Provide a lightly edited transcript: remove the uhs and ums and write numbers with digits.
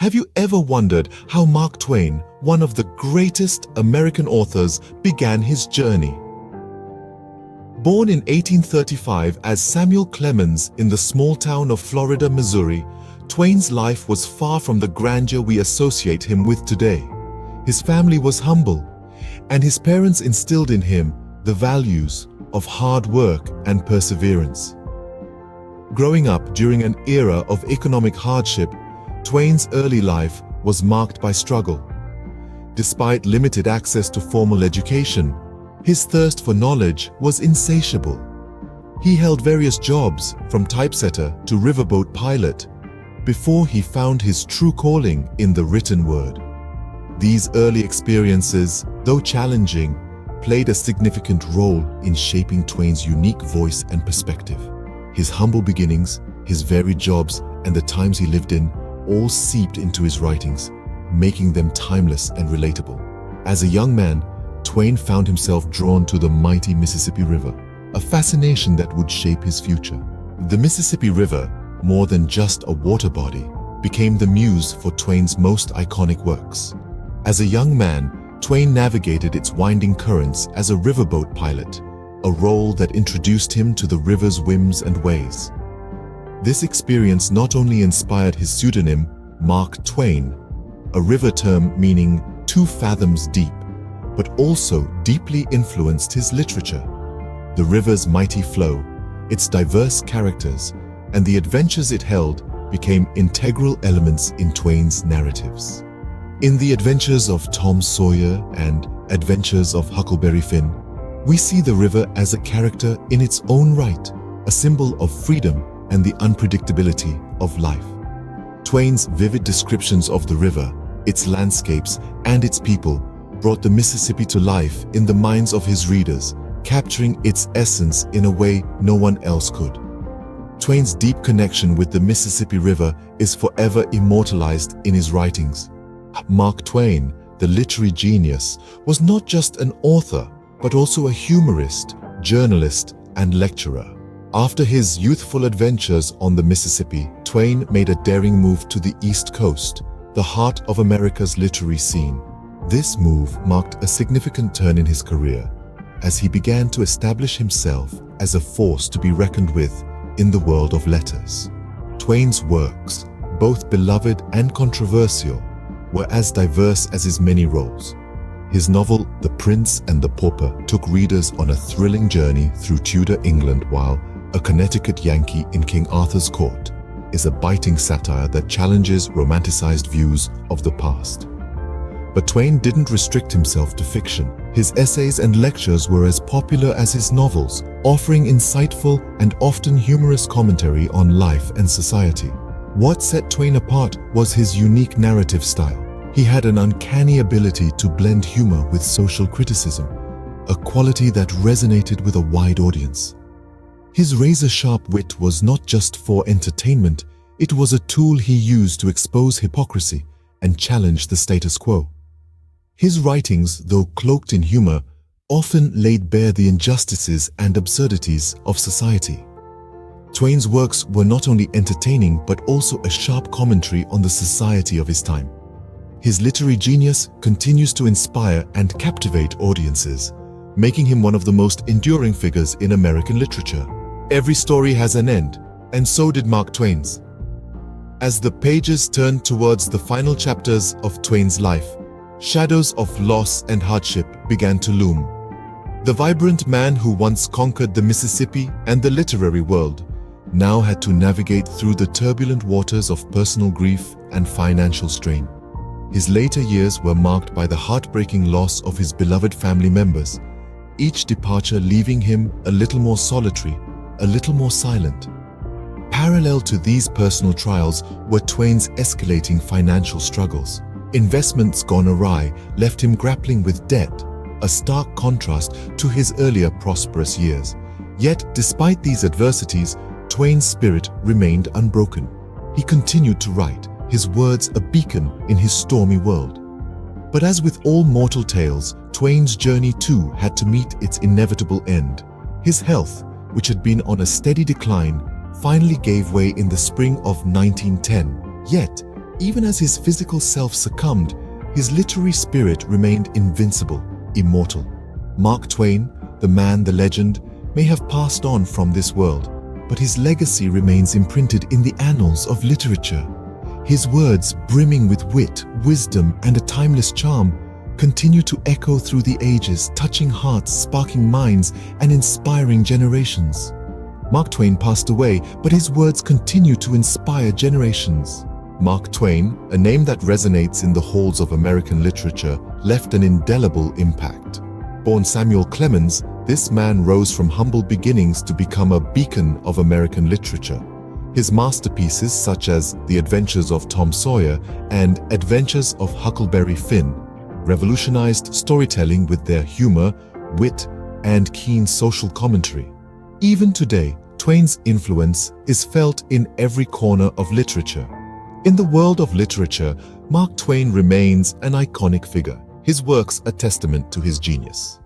Have you ever wondered how Mark Twain, one of the greatest American authors, began his journey? Born in 1835 as Samuel Clemens in the small town of Florida, Missouri, Twain's life was far from the grandeur we associate him with today. His family was humble, and his parents instilled in him the values of hard work and perseverance. Growing up during an era of economic hardship, Twain's early life was marked by struggle. Despite limited access to formal education, his thirst for knowledge was insatiable. He held various jobs, from typesetter to riverboat pilot, before he found his true calling in the written word. These early experiences, though challenging, played a significant role in shaping Twain's unique voice and perspective. His humble beginnings, his varied jobs, and the times he lived in all seeped into his writings, making them timeless and relatable. As a young man, Twain found himself drawn to the mighty Mississippi River, a fascination that would shape his future. The Mississippi River, more than just a water body, became the muse for Twain's most iconic works. As a young man, Twain navigated its winding currents as a riverboat pilot, a role that introduced him to the river's whims and ways. This experience not only inspired his pseudonym, Mark Twain, a river term meaning 2 fathoms deep, but also deeply influenced his literature. The river's mighty flow, its diverse characters, and the adventures it held became integral elements in Twain's narratives. In The Adventures of Tom Sawyer and Adventures of Huckleberry Finn, we see the river as a character in its own right, a symbol of freedom and the unpredictability of life. Twain's vivid descriptions of the river, its landscapes, and its people brought the Mississippi to life in the minds of his readers, capturing its essence in a way no one else could. Twain's deep connection with the Mississippi River is forever immortalized in his writings. Mark Twain, the literary genius, was not just an author, but also a humorist, journalist, and lecturer. After his youthful adventures on the Mississippi, Twain made a daring move to the East Coast, the heart of America's literary scene. This move marked a significant turn in his career, as he began to establish himself as a force to be reckoned with in the world of letters. Twain's works, both beloved and controversial, were as diverse as his many roles. His novel, The Prince and the Pauper, took readers on a thrilling journey through Tudor England, while A Connecticut Yankee in King Arthur's Court is a biting satire that challenges romanticized views of the past. But Twain didn't restrict himself to fiction. His essays and lectures were as popular as his novels, offering insightful and often humorous commentary on life and society. What set Twain apart was his unique narrative style. He had an uncanny ability to blend humor with social criticism, a quality that resonated with a wide audience. His razor-sharp wit was not just for entertainment, it was a tool he used to expose hypocrisy and challenge the status quo. His writings, though cloaked in humor, often laid bare the injustices and absurdities of society. Twain's works were not only entertaining but also a sharp commentary on the society of his time. His literary genius continues to inspire and captivate audiences, making him one of the most enduring figures in American literature. Every story has an end, and so did Mark Twain's. As the pages turned towards the final chapters of Twain's life, shadows of loss and hardship began to loom. The vibrant man who once conquered the Mississippi and the literary world now had to navigate through the turbulent waters of personal grief and financial strain. His later years were marked by the heartbreaking loss of his beloved family members, each departure leaving him a little more solitary, a little more silent. Parallel to these personal trials were Twain's escalating financial struggles. Investments gone awry left him grappling with debt, a stark contrast to his earlier prosperous years. Yet, despite these adversities, Twain's spirit remained unbroken. He continued to write, his words a beacon in his stormy world. But as with all mortal tales, Twain's journey too had to meet its inevitable end. His health, which had been on a steady decline, finally gave way in the spring of 1910. Yet, Even as his physical self succumbed, his literary spirit remained invincible, immortal. Mark Twain, the man, the legend, may have passed on from this world, but his legacy remains imprinted in the annals of literature. His words, brimming with wit, wisdom, and a timeless charm, continue to echo through the ages, touching hearts, sparking minds, and inspiring generations. Mark Twain passed away, but his words continue to inspire generations. Mark Twain, a name that resonates in the halls of American literature, left an indelible impact. Born Samuel Clemens, this man rose from humble beginnings to become a beacon of American literature. His masterpieces, such as The Adventures of Tom Sawyer and Adventures of Huckleberry Finn, revolutionized storytelling with their humor, wit, and keen social commentary. Even today, Twain's influence is felt in every corner of literature. In the world of literature, Mark Twain remains an iconic figure, his works a testament to his genius.